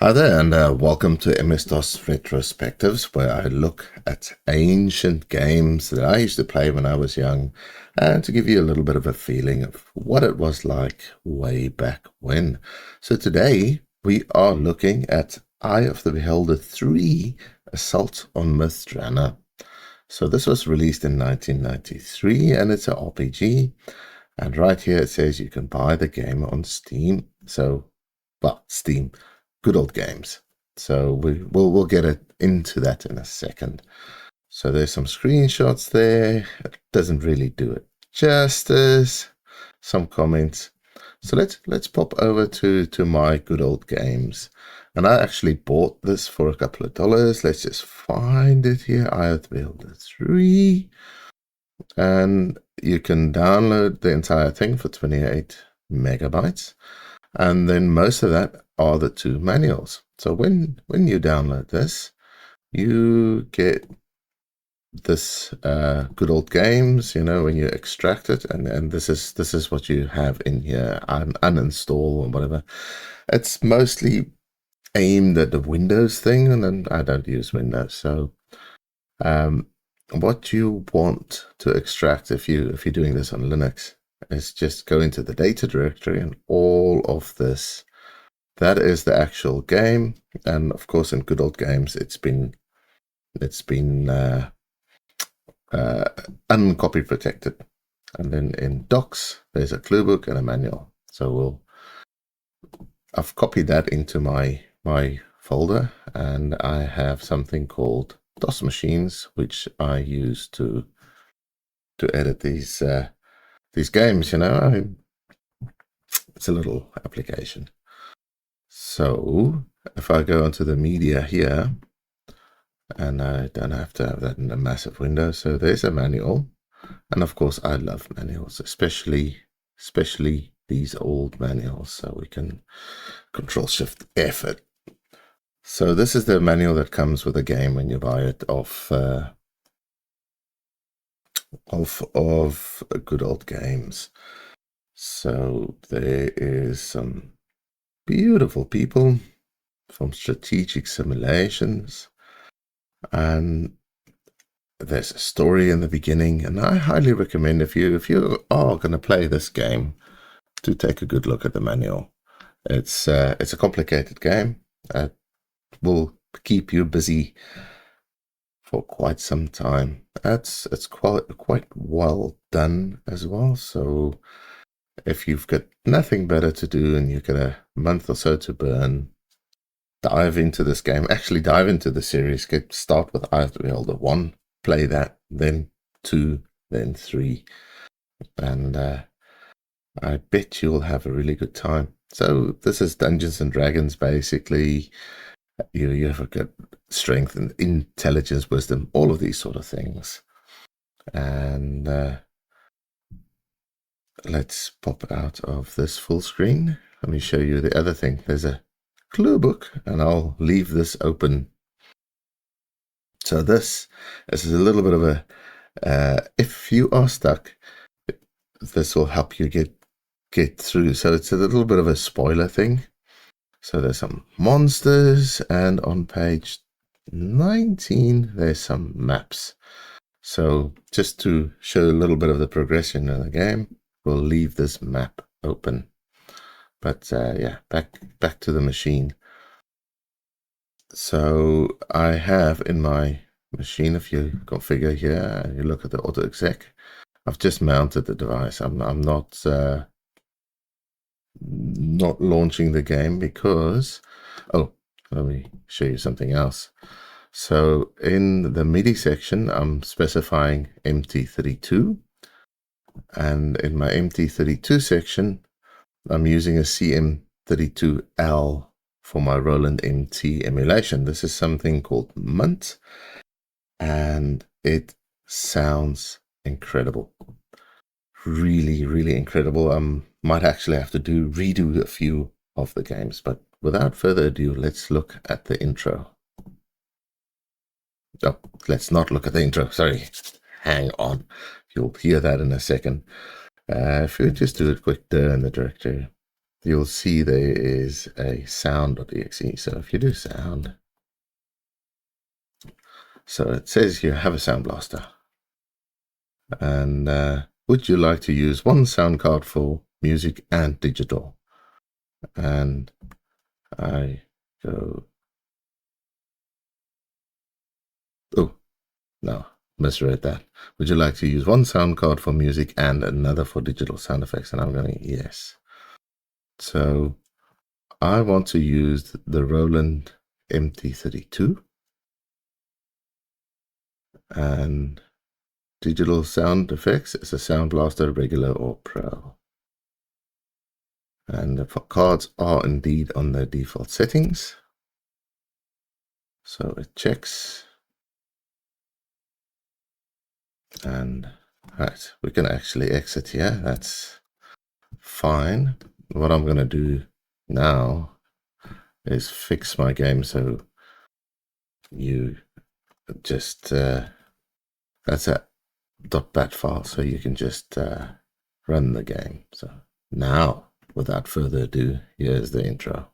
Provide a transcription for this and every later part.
Hi there, and welcome to MS-DOS Retrospectives, where I look at ancient games that I used to play when I was young, and to give you a little bit of a feeling of what it was like way back when. So today we are looking at Eye of the Beholder 3, Assault on Mythdrana. So this was released in 1993, and it's an RPG. And right here it says you can buy the game on Steam. Steam. Good old games. So we'll get into that in a second. So there's some screenshots there. It doesn't really do it justice. Some comments. So let's pop over to my good old games. And I actually bought this for a couple of dollars. Let's just find it here. Eye of the Beholder 3. And you can download the entire thing for 28 megabytes. And then most of that are the two manuals. So when you download this, you get this good old games, when you extract it, and this is what you have in here, uninstall or whatever. It's mostly aimed at the Windows thing, and then I don't use Windows. So what you want to extract if you're doing this on Linux is just go into the data directory, and all of this, that is the actual game. And of course, in good old games, it's been uncopy protected. And then in docs, there's a clue book and a manual. So I've copied that into my folder, and I have something called DOS machines, which I use to edit these games. It's a little application. So if I go onto the media here, and I don't have to have that in a massive window, so there's a manual. And of course, I love manuals, especially these old manuals. So we can Control-Shift-F it. So this is the manual that comes with a game when you buy it of good old games. So there is some beautiful people from Strategic Simulations, and there's a story in the beginning. And I highly recommend, if you are going to play this game, to take a good look at the manual. It's a complicated game. It will keep you busy for quite some time. It's quite well done as well. So if you've got nothing better to do and you've got a month or so to burn, dive into this game. Actually, dive into the series. Start with Eye of the Beholder 1, play that, then 2, then 3, and I bet you'll have a really good time. So this is Dungeons and Dragons, basically. You have a good strength and intelligence, wisdom, all of these sort of things. And let's pop out of this full screen. Let me show you the other thing. There's a clue book, and I'll leave this open. So this is a little bit of a, if you are stuck, this will help you get through. So it's a little bit of a spoiler thing. So there's some monsters, and on page 19, there's some maps. So just to show a little bit of the progression in the game, we'll leave this map open. But yeah, back to the machine. So I have in my machine, if you configure here and you look at the auto exec, I've just mounted the device. I'm not launching the game because, let me show you something else. So in the MIDI section, I'm specifying MT32, and in my MT32 section, I'm using a CM32L for my Roland MT emulation. This is something called Munt, and it sounds incredible. Really, really incredible. Might actually have to redo a few of the games, but without further ado, let's look at the intro. Oh, let's not look at the intro. Sorry. Hang on. You'll hear that in a second. If you just do a quick in the directory, you'll see there is a sound.exe. So if you do sound, so it says you have a sound blaster. And would you like to use one sound card for music and digital? And I go, oh, no, misread that. Would you like to use one sound card for music and another for digital sound effects? And I'm going, yes. So I want to use the Roland MT32 and digital sound effects is a Sound Blaster regular or pro. And the cards are indeed on their default settings. So it checks. And right, we can actually exit here. That's fine. What I'm going to do now is fix my game so you just that's a .bat file, so you can just run the game. So now, without further ado, here's the intro.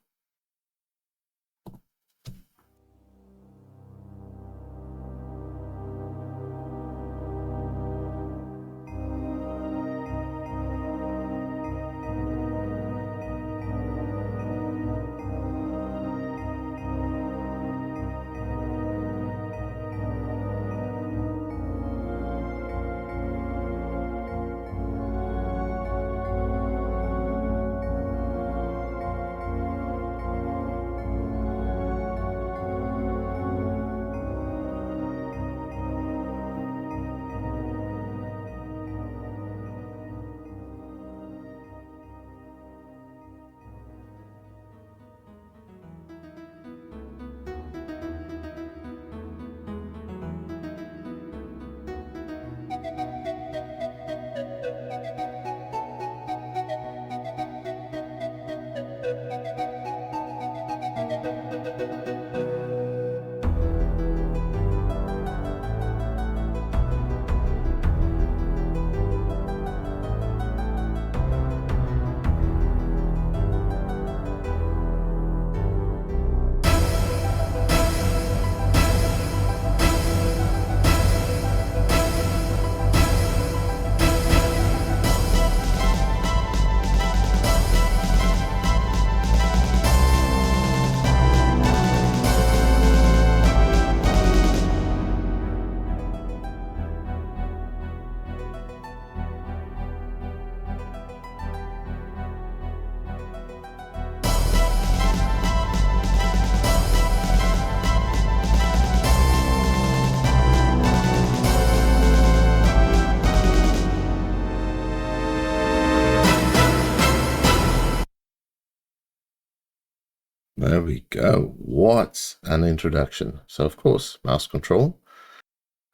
There we go. What an introduction. So of course, mouse control,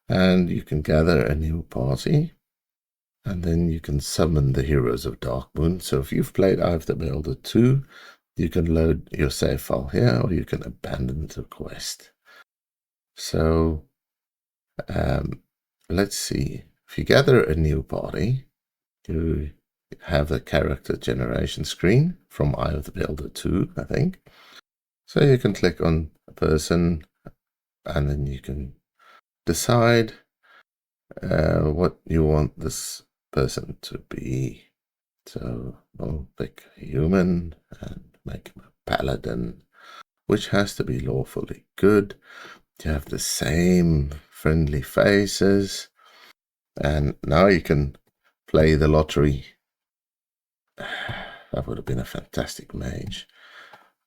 and you can gather a new party, and then you can summon the heroes of Darkmoon. So if you've played Eye of the Beholder 2, you can load your save file here, or you can abandon the quest. So let's see. If you gather a new party, you have the character generation screen from Eye of the Beholder 2, I think. So you can click on a person, and then you can decide what you want this person to be. So I'll pick a human and make him a paladin, which has to be lawfully good. You have the same friendly faces, and now you can play the lottery. That would have been a fantastic mage.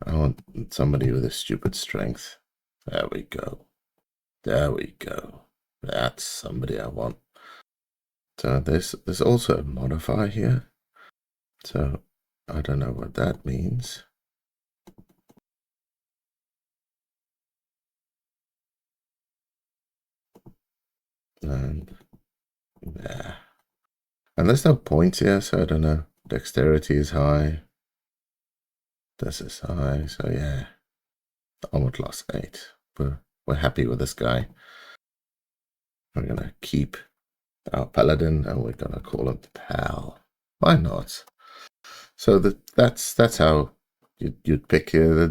I want somebody with a stupid strength. There we go. There we go. That's somebody I want. So there's also a modifier here. So I don't know what that means. And yeah. And there's no points here, so I don't know. Dexterity is high. This is high, so yeah. Armor class 8. We're happy with this guy. We're gonna keep our paladin and we're gonna call him Pal. Why not? So that's how you'd pick the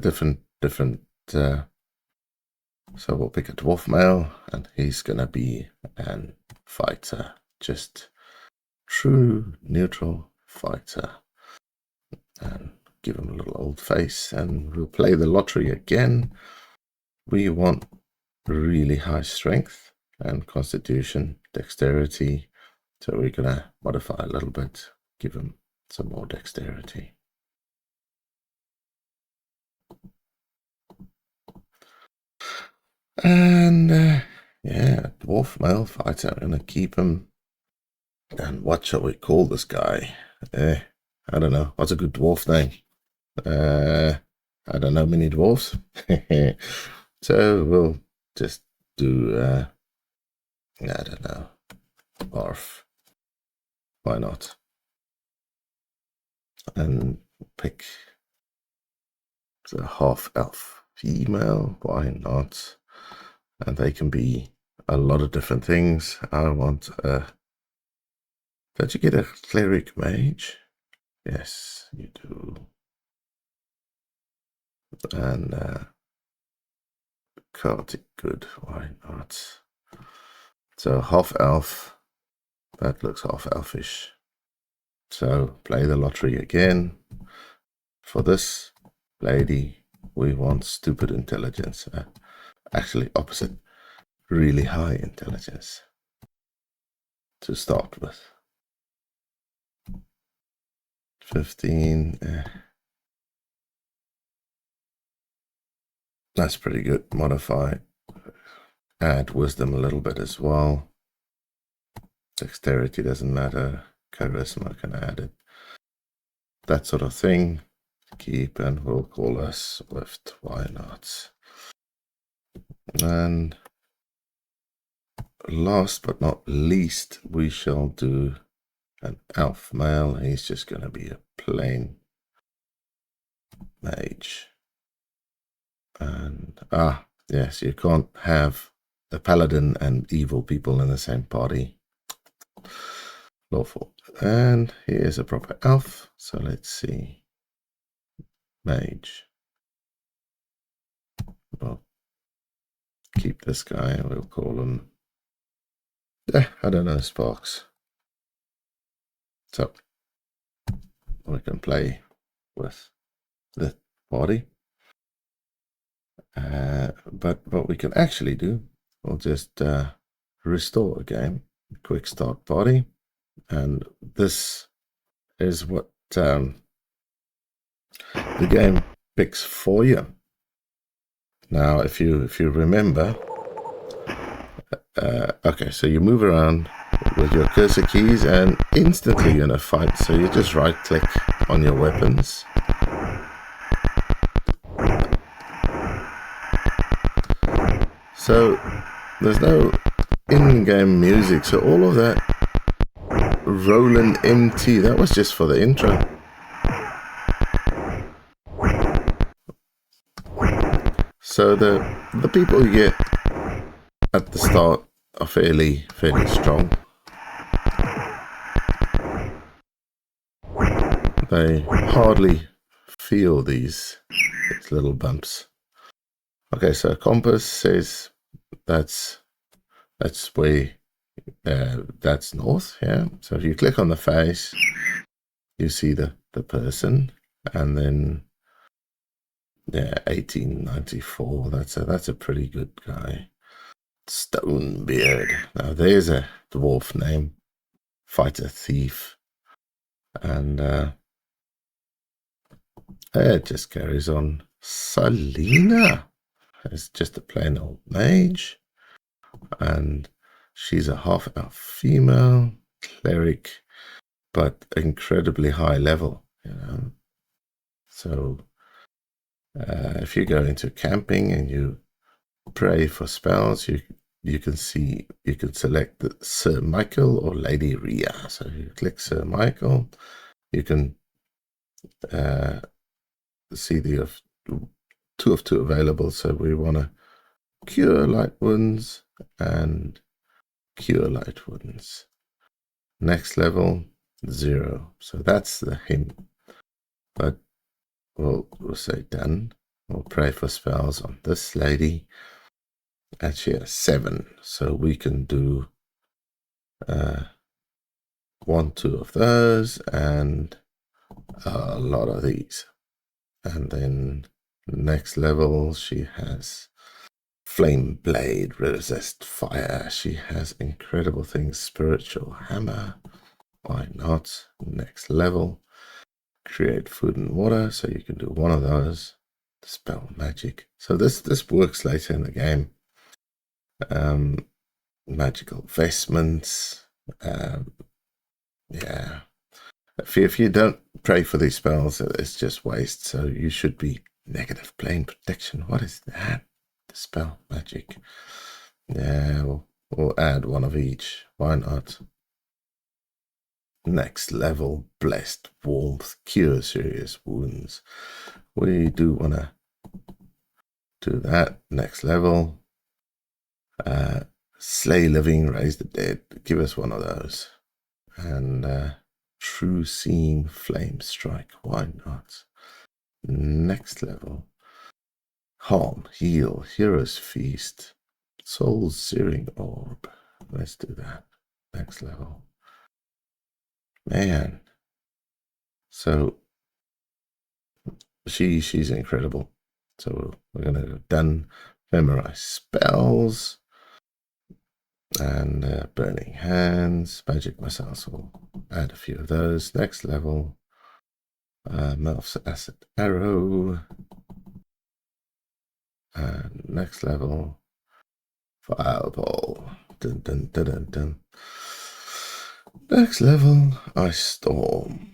different. So we'll pick a dwarf male, and he's gonna be an fighter, just true neutral fighter, and give him a little old face, and we'll play the lottery again. We want really high strength and constitution, dexterity, so we're gonna modify a little bit, give him some more dexterity. And yeah, dwarf male fighter. I'm gonna keep him. And what shall we call this guy? I don't know. What's a good dwarf name? I don't know many dwarfs. So we'll just do, I don't know, Barf. Why not? And pick the half-elf female. Why not? And they can be a lot of different things. I want a... Don't you get a cleric mage? Yes, you do. And Celtic good, why not? So half-elf, that looks half-elfish. So play the lottery again. For this lady, we want stupid intelligence. Actually, opposite, really high intelligence to start with. 15. That's pretty good. Modify. Add wisdom a little bit as well. Dexterity doesn't matter. Charisma can add it. That sort of thing. Keep, and we'll call us Swift. Why not? And last but not least, we shall do an elf male. He's just going to be a plain mage. And yes, you can't have a paladin and evil people in the same party. Lawful. And here's a proper elf. So let's see. Mage. Well, keep this guy. We'll call him, I don't know, Sparks. So we can play with the party. But what we can actually do, we'll just restore a game, quick start party, and this is what the game picks for you. Now, if you remember, okay, so you move around with your cursor keys, and instantly you're in a fight. So you just right-click on your weapons. So there's no in-game music, so all of that rolling MT, that was just for the intro. So the people you get at the start are fairly strong. They hardly feel these little bumps. Okay, so compass says that's way, that's north, yeah. So if you click on the face, you see the person, and then 1894. That's a pretty good guy. Stonebeard. Now there's a dwarf name, fighter thief, and it just carries on. Salina is just a plain old mage, and she's a half-elf female cleric, but incredibly high level, you know. So if you go into camping and you pray for spells, you can select the Sir Michael or Lady Rhea. So you click Sir Michael, you can see the 2 of 2 available. So we want to cure light wounds and cure light wounds. Next level 0. So that's the him. but we'll say done. We'll pray for spells on this lady. And she has 7, so we can do 1, 2 of those, and a lot of these. And then next level, she has Flame Blade, resist fire. She has incredible things, Spiritual Hammer. Why not? Next level, create food and water. So you can do 1 of those. Spell magic. So this works later in the game. Magical vestments. Yeah. If you don't pray for these spells, it's just waste. So you should be negative plane protection. What is that? The spell magic. Yeah, we'll add 1 of each. Why not? Next level, blessed warmth, cure serious wounds. We do want to do that. Next level, slay living, raise the dead. Give us 1 of those. And true seeing, flame strike. Why not? Next level, harm, heal, hero's feast, soul searing orb. Let's do that. Next level. Man. So she's incredible. So we're gonna go done, memorize spells, and burning hands, magic missiles. We'll add a few of those. Next level, Melf's acid arrow. And next level, fireball. Dun dun dun dun dun. Next level, ice storm.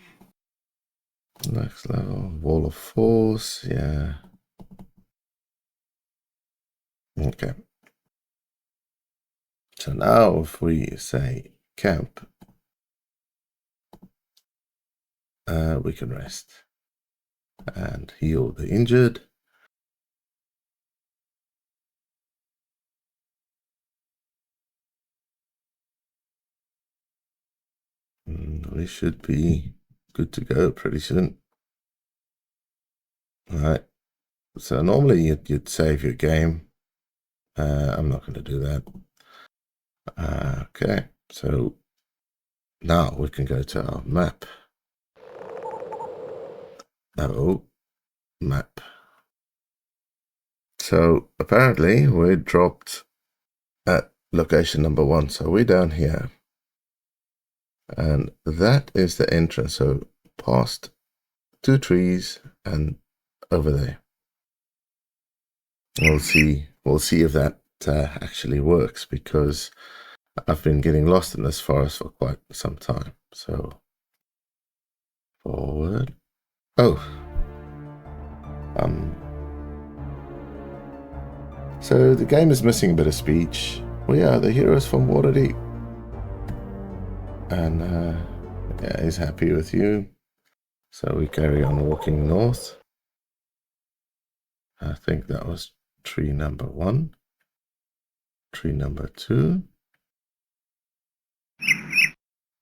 Next level, wall of force. Yeah. Okay. So now if we say camp, we can rest and heal the injured. We should be good to go pretty soon. All right. So normally you'd save your game. I'm not going to do that. Okay. So now we can go to our map. Oh, map. So apparently we're dropped at location number 1. So we're down here. And that is the entrance. So past 2 trees and over there. We'll see if that actually works, because I've been getting lost in this forest for quite some time. So forward. Oh. So the game is missing a bit of speech. We are the heroes from Waterdeep. And yeah, he's happy with you. So we carry on walking north. I think that was tree number 1. Tree number 2.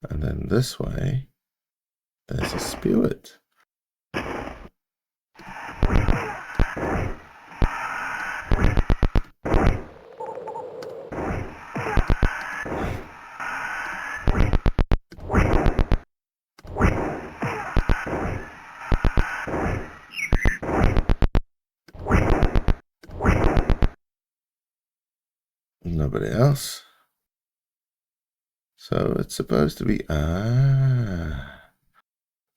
And then this way, there's a spirit. Nobody else. So it's supposed to be,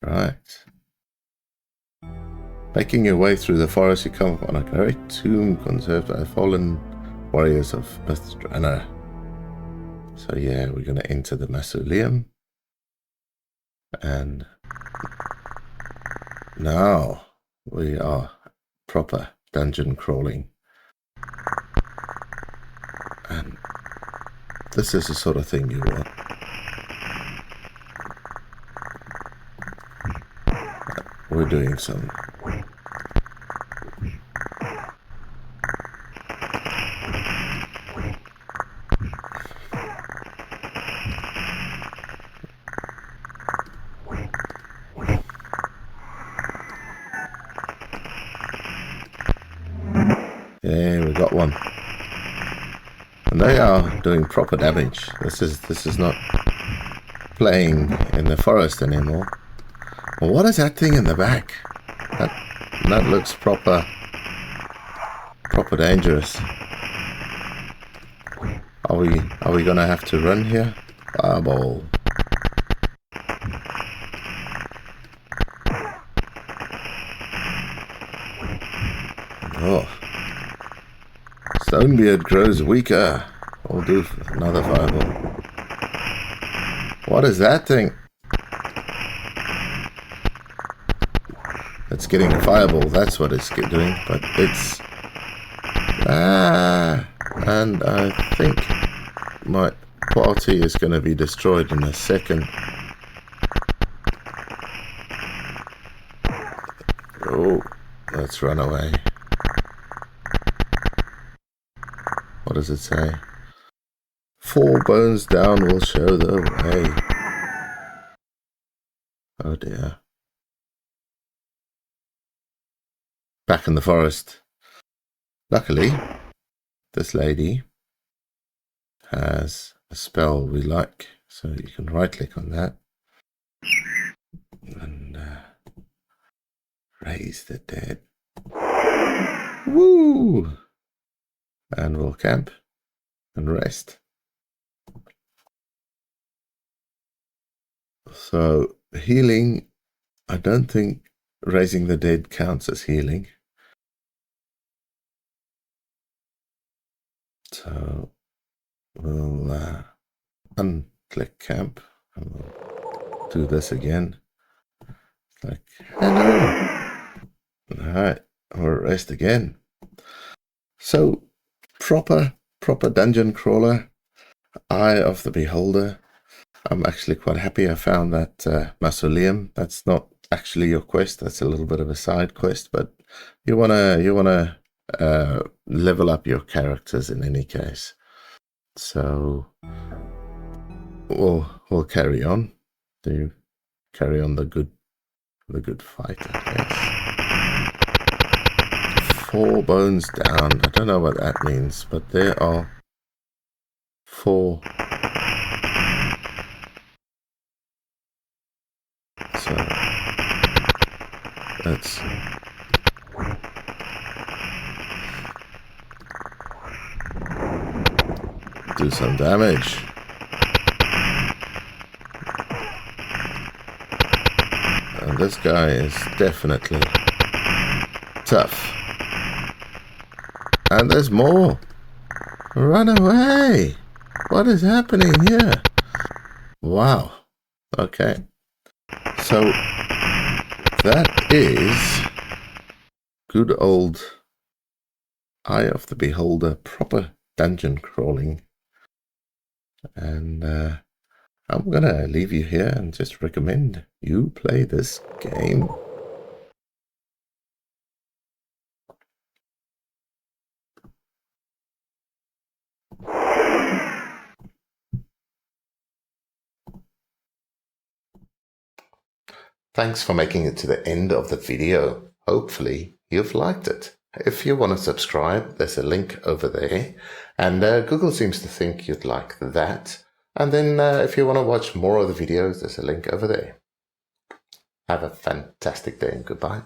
right. Making your way through the forest, you come upon a great tomb conserved by fallen warriors of Mythdrana. So yeah, we're going to enter the mausoleum. And now we are proper dungeon crawling. And this is the sort of thing you want. We're doing some Yeah, we got one. And they are doing proper damage. This is not playing in the forest anymore. Well, what is that thing in the back? That looks proper dangerous. Are we gonna have to run here? Fireball. Oh. Stonebeard grows weaker. We'll do another fireball. What is that thing? It's getting a fireball. That's what it's doing. But it's... and I think my party is going to be destroyed in a second. Oh, let's run away. What does it say? 4 bones down will show the way. Oh dear. Back in the forest. Luckily, this lady has a spell we like, so you can right click on that and raise the dead. Woo! And we'll camp and rest. So healing, I don't think raising the dead counts as healing. So we'll unclick camp and we'll do this again. Like, hello. Alright, we'll rest again. So proper dungeon crawler, Eye of the Beholder. I'm actually quite happy I found that mausoleum. That's not actually your quest. That's a little bit of a side quest, but you wanna level up your characters in any case. So we'll carry on. To carry on the good fight, I guess. 4 bones down. I don't know what that means, but there are 4. So let's do some damage. And this guy is definitely tough. And there's more. Run away. What is happening here? Wow. Okay. So that is good old Eye of the Beholder, proper dungeon crawling. And I'm gonna leave you here and just recommend you play this game. Thanks for making it to the end of the video. Hopefully you've liked it. If you want to subscribe, there's a link over there. And Google seems to think you'd like that. And then if you want to watch more of the videos, there's a link over there. Have a fantastic day and goodbye.